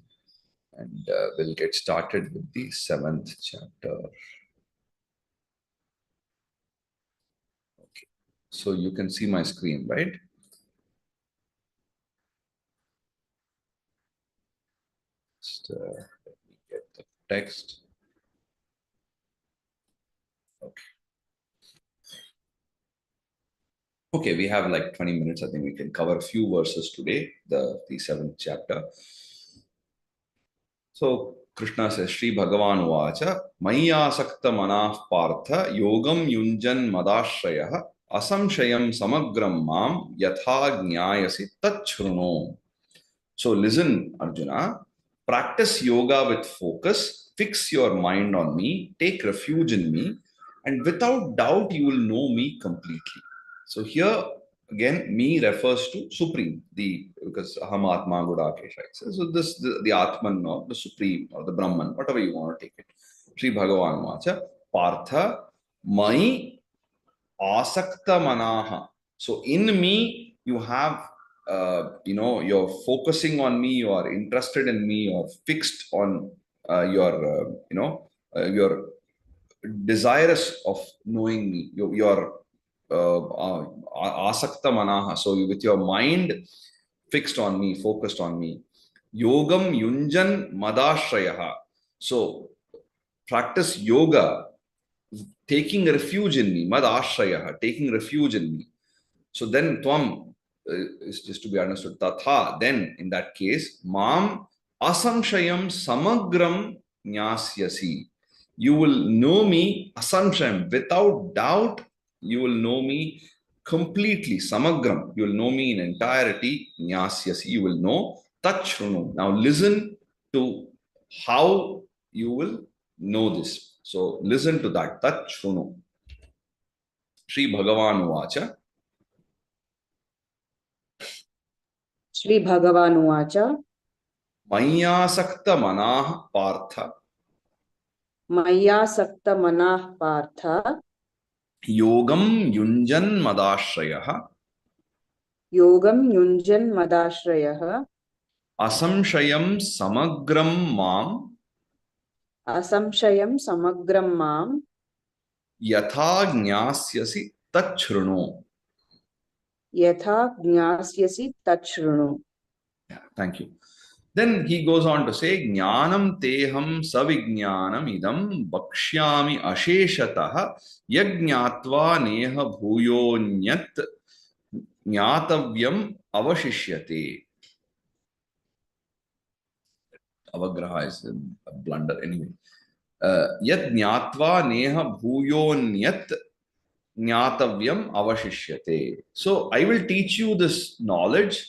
and we'll get started with the 7th chapter. Okay, so you can see my screen, right? Just let me get the text. Okay. Okay, we have like 20 minutes. I think we can cover a few verses today, the 7th chapter. So Krishna says, Sri Bhagavan Vacha, Mayasakta Manah Partha, Yogam Yunjan Madashrayah, Asamshayam Samagram Mam, Yatha Jnayasi Tachruno. So listen, Arjuna, practice yoga with focus, fix your mind on me, take refuge in me, and without doubt you will know me completely. So here again, me refers to Supreme, the because Aham Atma Gudakesha. So this the Atman or the Supreme or the Brahman, whatever you want to take it. Sri Bhagavan Vacha, Partha, Mai Asakta Manaha. So in me, you have you're focusing on me, you are interested in me, you're fixed on you're desirous of knowing me. You're asakta manaha. So with your mind fixed on me, focused on me. Yogam yunjan madashrayaha. So practice yoga, taking refuge in me. Madashrayaha, taking refuge in me. So then tvam is just to be understood. Tatha, then in that case, mam asamshayam samagram nyasyasi. You will know me asamshayam, without doubt. You will know me completely. Samagram, you will know me in entirety. Nyasyasi, you will know. Tachrunu. Now listen to how you will know this. So listen to that. Tachrunu. Sri Bhagavan Vacha. Shri Bhagavan Vacha, Mayasakta Manah Partha, Mayasakta Manah Partha, Yogam Yunjan Madashrayah, Yogam Yunjan Madashrayah, Asamshayam Samagram Mam, Asamshayam Samagram Mam, Yatha Jnasyasi Tachrunu. Yatha Jnasyasi Tachrunu. Thank you. Then he goes on to say, Jnanam teham savijnanam idam bakshyami asheshatah yajnatva neha bhuyonyat jnatavyam avashishyate. Avagraha is a blunder anyway. Yat jnatva neha bhuyonyat jnatavyam avashishyate. So I will teach you this knowledge,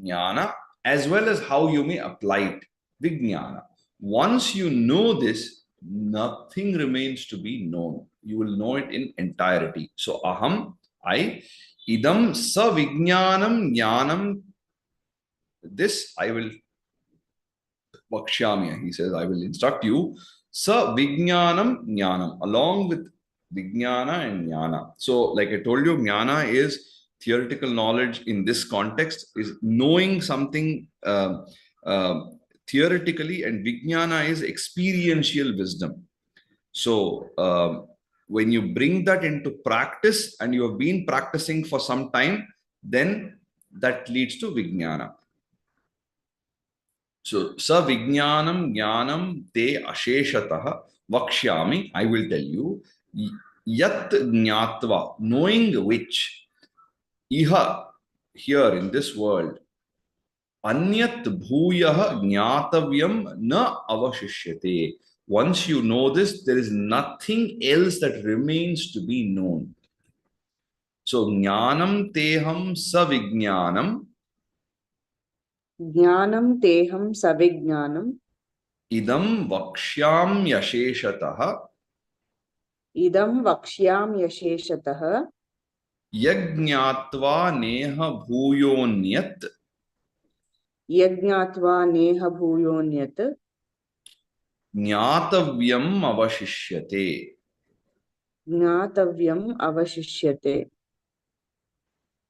jnana, as well as how you may apply it, vijnana. Once you know this, nothing remains to be known. You will know it in entirety. So aham, I, idam savijnanam jnanam, this I will Vakshyamya. He says, I will instruct you. Sa Vijnanam Jnanam, along with Vijnana and Jnana. So, like I told you, Jnana is theoretical knowledge in this context, is knowing something theoretically, and Vijnana is experiential wisdom. So, when you bring that into practice and you have been practicing for some time, then that leads to Vijnana. So, savijnanam jnanam te asheshatah vakshyami, I will tell you, yat jnatva, knowing which, iha, here in this world, anyat bhuyah jnatavyam na avashishyate. Once you know this, there is nothing else that remains to be known. So, jnanam teham savijnanam, Jnanam Teham Savijnanam, idam vakshyam yasheshatah Idam Vakshyam Yasheshatah, यज्ञात्वा नेह भूयोन्यत Yajnatva Neha Bhuyonyat, ज्ञातव्यम अवशिष्यते. ज्ञातव्यम् अवशिष्यते.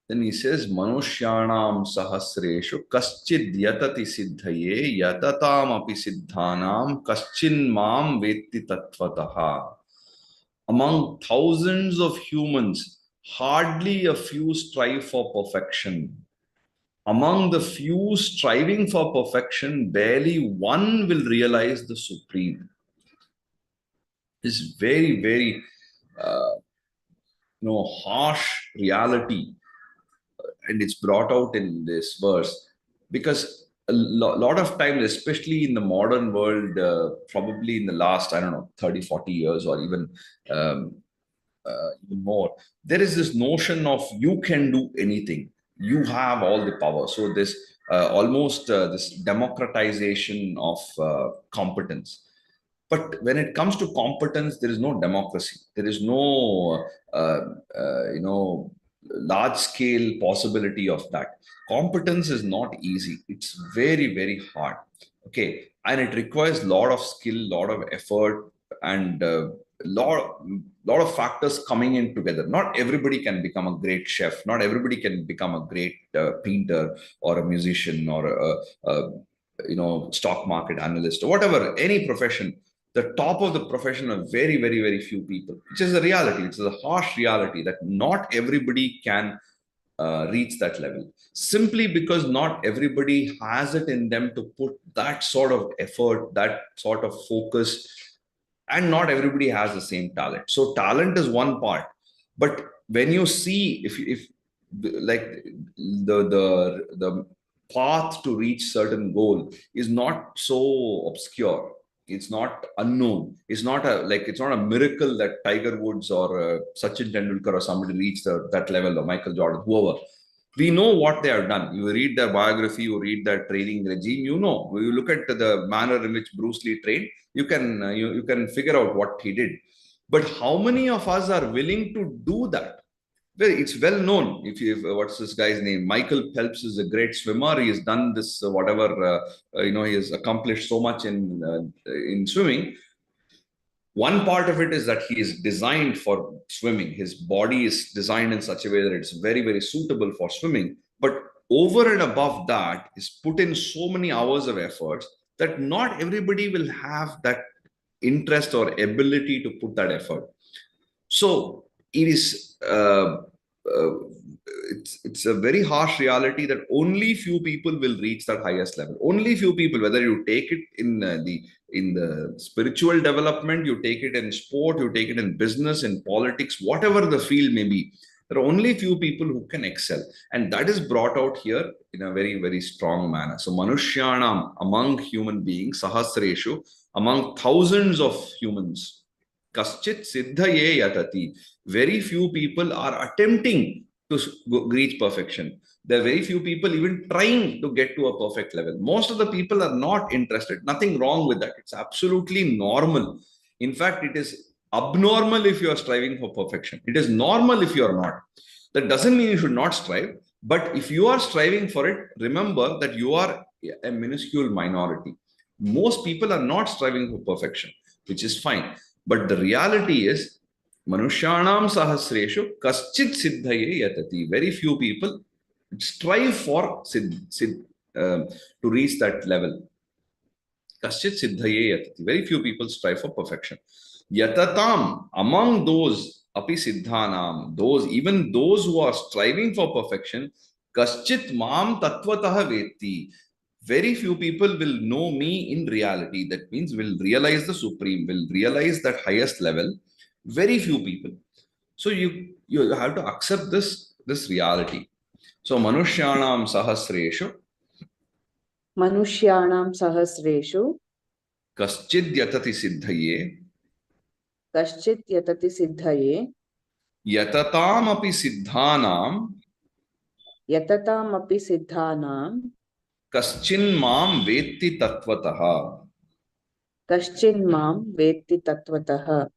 Then he says, Manushyanam sahasreshu kaschid yatati siddhaye yatatam api siddhanam kaschin mam vetti tattvataha. Among thousands of humans, hardly a few strive for perfection. Among the few striving for perfection, barely one will realize the supreme. This very, very harsh reality, and it's brought out in this verse because lot of times, especially in the modern world, probably in the last, I don't know, 30, 40 years or um, even more, there is this notion of you can do anything, you have all the power. So this almost this democratization of competence. But when it comes to competence, there is no democracy. There is no, uh, large scale possibility of that. Competence is not easy. It's very, very hard. Okay, and it requires a lot of skill, lot of effort, and lot lot of factors coming in together. Not everybody can become a great chef. Not everybody can become a great painter or a musician or a stock market analyst or whatever, any profession. The top of the profession are very, very, very few people, which is a reality. It's a harsh reality that not everybody can reach that level, simply because not everybody has it in them to put that sort of effort, that sort of focus, and not everybody has the same talent. So talent is one part, but when you see, if like the path to reach certain goal is not so obscure, it's not unknown, it's not it's not a miracle that Tiger Woods or Sachin Tendulkar or somebody reached that level, or Michael Jordan, whoever. We know what they have done. You read their biography, you read their training regime, you look at the manner in which Bruce Lee trained, you can figure out what he did. But how many of us are willing to do that? Well, it's well known. What's this guy's name? Michael Phelps is a great swimmer. He has done this whatever he has accomplished so much in swimming. One part of it is that he is designed for swimming. His body is designed in such a way that it's very, very suitable for swimming. But over and above that is put in so many hours of effort that not everybody will have that interest or ability to put that effort. So it is it's a very harsh reality that only few people will reach that highest level. Only few people, whether you take it in the spiritual development, you take it in sport, you take it in business, in politics, whatever the field may be, there are only few people who can excel, and that is brought out here in a very, very strong manner. So manushyanam, among human beings, sahasreshu, among thousands of humans, kaschit siddhaye yatati. Very few people are attempting to reach perfection. There are very few people even trying to get to a perfect level. Most of the people are not interested. Nothing wrong with that. It's absolutely normal. In fact, it is abnormal if you are striving for perfection. It is normal if you are not. That doesn't mean you should not strive. But if you are striving for it, remember that you are a minuscule minority. Most people are not striving for perfection, which is fine. But the reality is, Manushyanam sahasreshu kaschit siddhaye yatati. Very few people strive for to reach that level. Kaschit siddhaye yatati. Very few people strive for perfection. Yatatam, among those api siddhanam, even those who are striving for perfection, kaschit mam tattvataha vetti. Very few people will know me in reality. That means will realize the supreme, will realize that highest level. Very few people. So you have to accept this reality. So manushyanam sahasreshu मनुष्याणां सहस्रेषु kaschid yatati siddhaye कश्चित् यतति सिद्धये yatatam api siddhanam यततामपि सिद्धानां kaschin mam vetti tattvataha. कश्चिन्मां वेत्ति तत्त्वतः.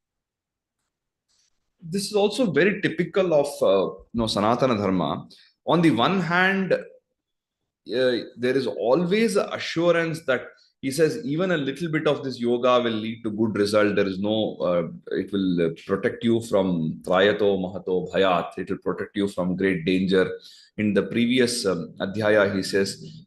This is also very typical of Sanatana Dharma. On the one hand, there is always assurance that he says even a little bit of this yoga will lead to good result. There is no, it will protect you from trayato mahato bhayat. It will protect you from great danger. In the previous adhyaya, he says,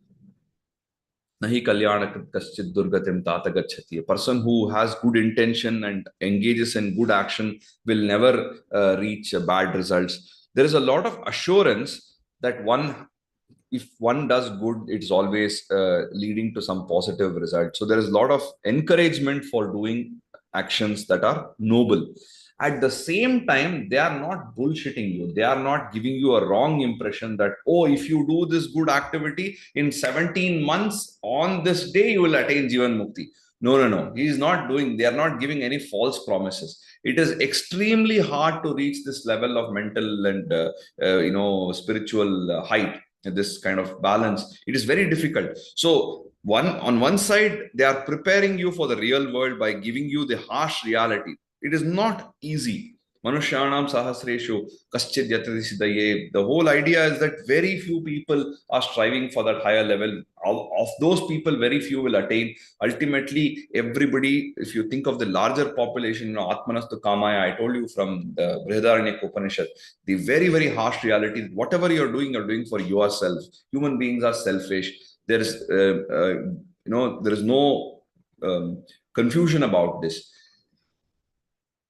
Nahi kalyana kaschit durgatim tata gachati. A person who has good intention and engages in good action will never reach bad results. There is a lot of assurance that if one does good, it's always leading to some positive result. So there is a lot of encouragement for doing actions that are noble. At the same time, they are not bullshitting you. They are not giving you a wrong impression that, oh, if you do this good activity in 17 months on this day, you will attain Jivan Mukti. No, no, no. He is not doing, they are not giving any false promises. It is extremely hard to reach this level of mental and spiritual height, this kind of balance. It is very difficult. So on one side, they are preparing you for the real world by giving you the harsh reality. It is not easy. Manushyanam sahasreshu kaschid yatati siddhaye. The whole idea is that very few people are striving for that higher level. Of those people, very few will attain. Ultimately, everybody, if you think of the larger population, Atmanastu Kamaya, I told you from the Brihadaranyaka Upanishad, the very, very harsh reality, whatever you're doing for yourself. Human beings are selfish. There is, there is no confusion about this.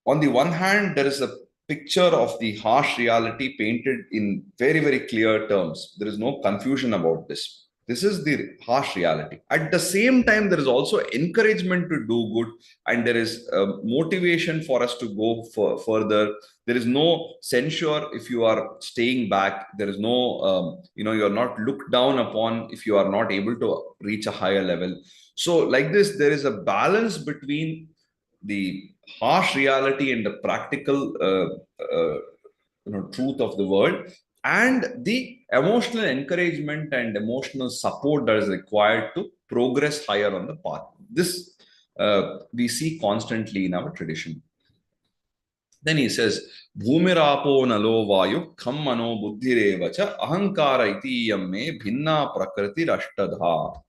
On the one hand, there is a picture of the harsh reality painted in very, very clear terms. There is no confusion about this. This is the harsh reality. At the same time, there is also encouragement to do good, and there is motivation for us to go further. There is no censure if you are staying back. There is no, you are not looked down upon if you are not able to reach a higher level. So, like this, there is a balance between the harsh reality and the practical truth of the world, and the emotional encouragement and emotional support that is required to progress higher on the path. This we see constantly in our tradition. Then he says, Bhumirapo nalo vayu kham mano buddhirevacha ahankara iti yamme bhinna prakriti rashtadha.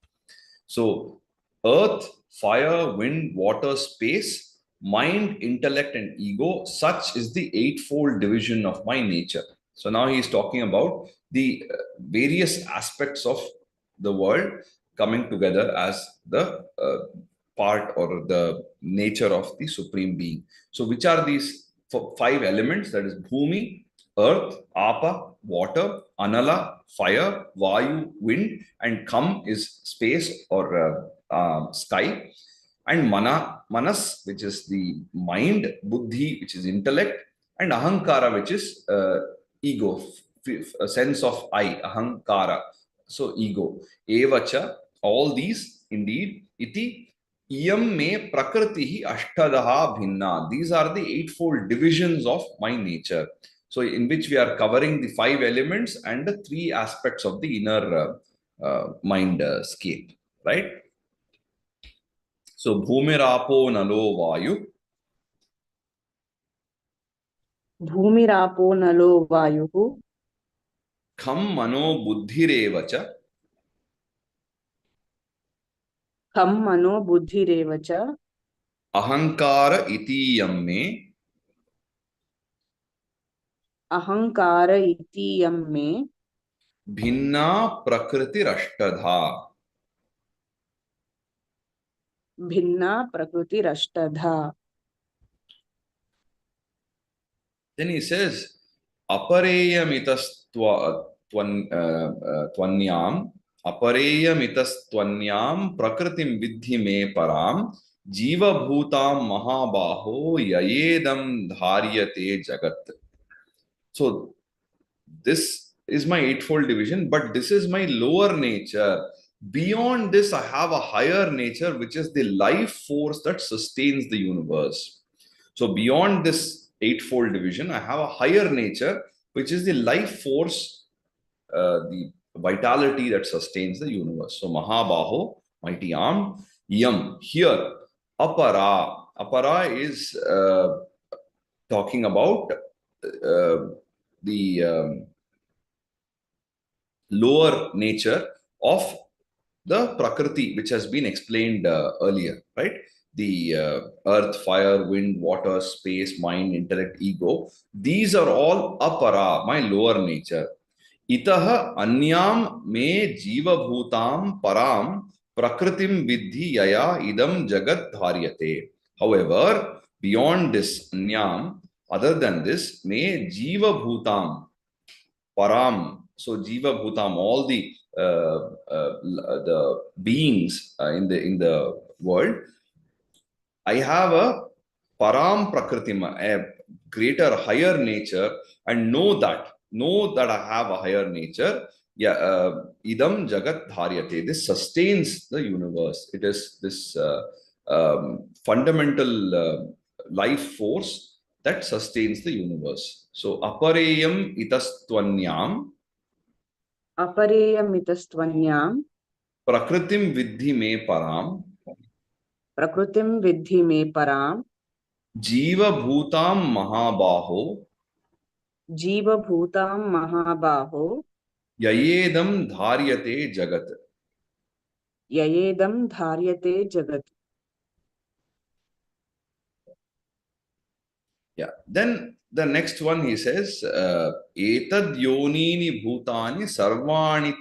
So, earth, fire, wind, water, space, mind, intellect, and ego, such is the eightfold division of my nature. So, now he is talking about the various aspects of the world coming together as the part or the nature of the Supreme Being. So, which are these five elements? That is Bhumi, earth, apa, water, anala, fire, vayu, wind, and kam is space or sky, and manas, which is the mind, buddhi, which is intellect, and ahankara, which is ego, a sense of I, ahankara, so ego. Evacha, all these indeed, iti iyam me prakriti ashtadaha bhinna. These are the eightfold divisions of my nature. So, in which we are covering the five elements and the three aspects of the inner mind scape, right? So, bhumirapo nalo vayu. Bhumirapo nalo vayuhu. Kham mano buddhirevacha. Kham mano buddhirevacha. Ahankara iti yamme. Ahankara iti yamme. Bhinna prakriti rashtadha. Bhinna prakriti rashtadha. Then he says, apareyamitastvanyam, apareyamitastvanyam prakritim vidhi me param, jiva bhutam mahabaho yayedam dharyate jagat. So, this is my eightfold division, but this is my lower nature. Beyond this, I have a higher nature, which is the life force that sustains the universe. So, beyond this eightfold division, I have a higher nature, which is the life force, the vitality that sustains the universe. So, Mahabaho, mighty arm, Yam, here, Apara. Apara is talking about the lower nature of the Prakriti, which has been explained earlier, right? The earth, fire, wind, water, space, mind, intellect, ego. These are all apara, my lower nature. Itaha anyam me jiva bhutam param prakritim vidhi yaya idam jagat dharyate. However, beyond this anyam, other than this, me jiva bhutam param. So jiva bhutam, all the beings in the world, I have a param prakritima, a greater, higher nature, and know that I have a higher nature. Yeah, idam jagat dharyate. This sustains the universe. It is this fundamental life force that sustains the universe. So apareyam itastvanyam अपरेयमितस्त्वन्याम् prakritim vidhi me param प्रकृतिं विद्धि मे पराम् jiva bhutam mahabaho जीवभूतां महाबाहो ययेदं धार्यते जगत. ययेदं धार्यते जगत्. Yeah. Then the next one he says, etad yonini bhutani sarvani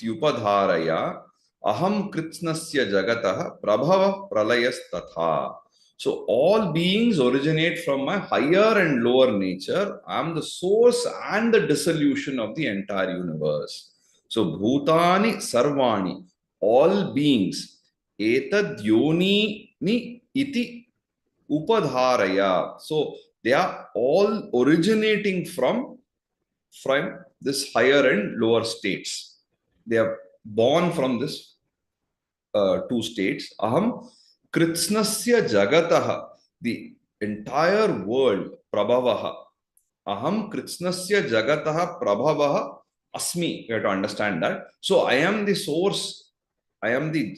tyupadharaya aham kritsnasya jagatah prabhava pralayas tatha. So all beings originate from my higher and lower nature. I am the source and the dissolution of the entire universe. So bhutani sarvani, all beings, etad yoni ni iti upadharaya. So they are all originating from this higher and lower states. They are born from this two states. Aham kritsnasya jagatah, the entire world, prabhavaha. Aham kritsnasya jagatah prabhavaha asmi. You have to understand that. So I am the source. I am the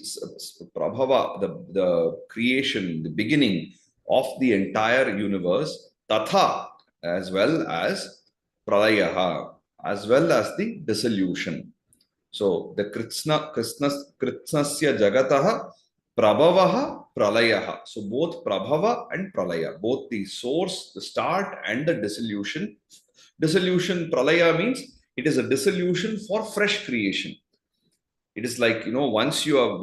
prabhava, the creation, the beginning of the entire universe. Tatha, as well as pralayaha, as well as the dissolution. So the kritsnasya jagataha prabhavaha pralayaha. So both prabhava and pralaya, both the source, the start, and the dissolution. Dissolution, pralaya means it is a dissolution for fresh creation. It is like, once you have,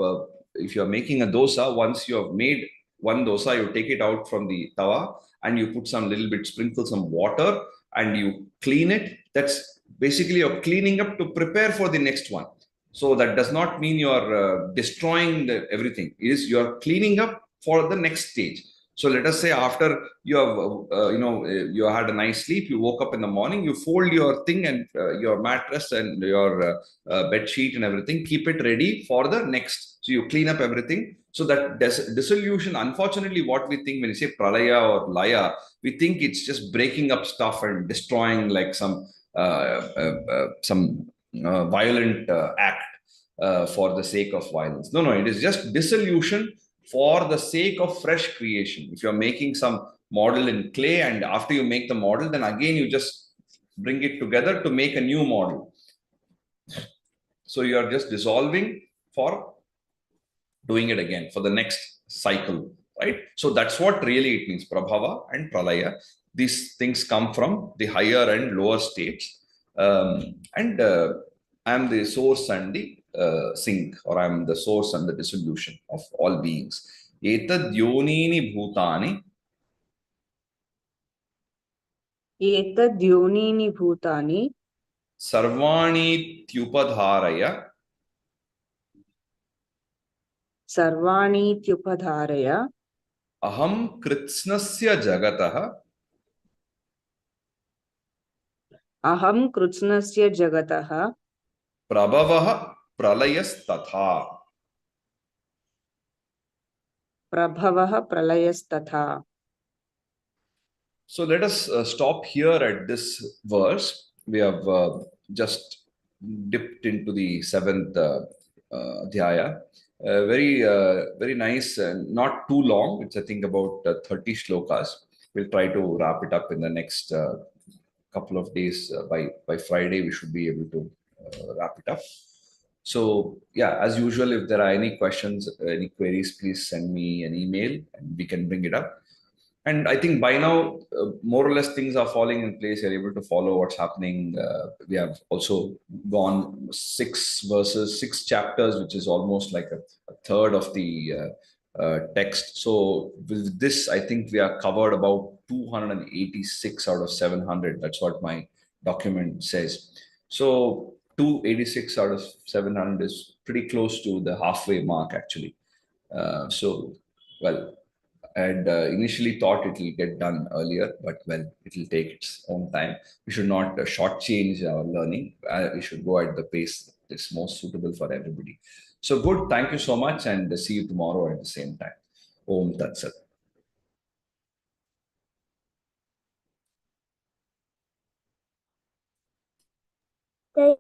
if you are making a dosa, once you have made one dosa, you take it out from the tawa and you put some little bit, sprinkle some water and you clean it. That's basically you're cleaning up to prepare for the next one. So that does not mean you're destroying everything. It is you're cleaning up for the next stage. So let us say after you have, you had a nice sleep, you woke up in the morning, you fold your thing and your mattress and your bed sheet and everything, keep it ready for the next. So you clean up everything. So that dissolution, unfortunately, what we think when you say pralaya or laya, we think it's just breaking up stuff and destroying like some violent act for the sake of violence. No, it is just dissolution for the sake of fresh creation. If you're making some model in clay and after you make the model, then again you just bring it together to make a new model. So you are just dissolving for doing it again for the next cycle, right? So that's what really it means, prabhava and pralaya. These things come from the higher and lower states. And I am the source and the sink, or I am the source and the dissolution of all beings. Etad yonini bhutani एतद्योनीनि भूतानि sarvani tyupadharaya सर्वाणीत्युपधारय aham kritsnasya jagatah अहं कृत्स्नस्य जगतः prabhavah pralayastatha. प्रभवः प्रलयस्तथा. So let us stop here at this verse. We have just dipped into the seventh adhyaya. Very nice, not too long. It's I think about 30 shlokas. We'll try to wrap it up in the next couple of days. By Friday, we should be able to wrap it up. So yeah, as usual, if there are any questions, any queries, please send me an email and we can bring it up. And I think by now, more or less things are falling in place. You're able to follow what's happening. We have also gone 6 chapters, which is almost like a third of the text. So with this, I think we are covered about 286 out of 700. That's what my document says. So 286 out of 700 is pretty close to the halfway mark, actually. So, well, I had initially thought it will get done earlier, but well, it will take its own time. We should not shortchange our learning. We should go at the pace that's most suitable for everybody. So good. Thank you so much, and see you tomorrow at the same time. Om Tat Sat.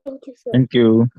Thank you, sir. Thank you.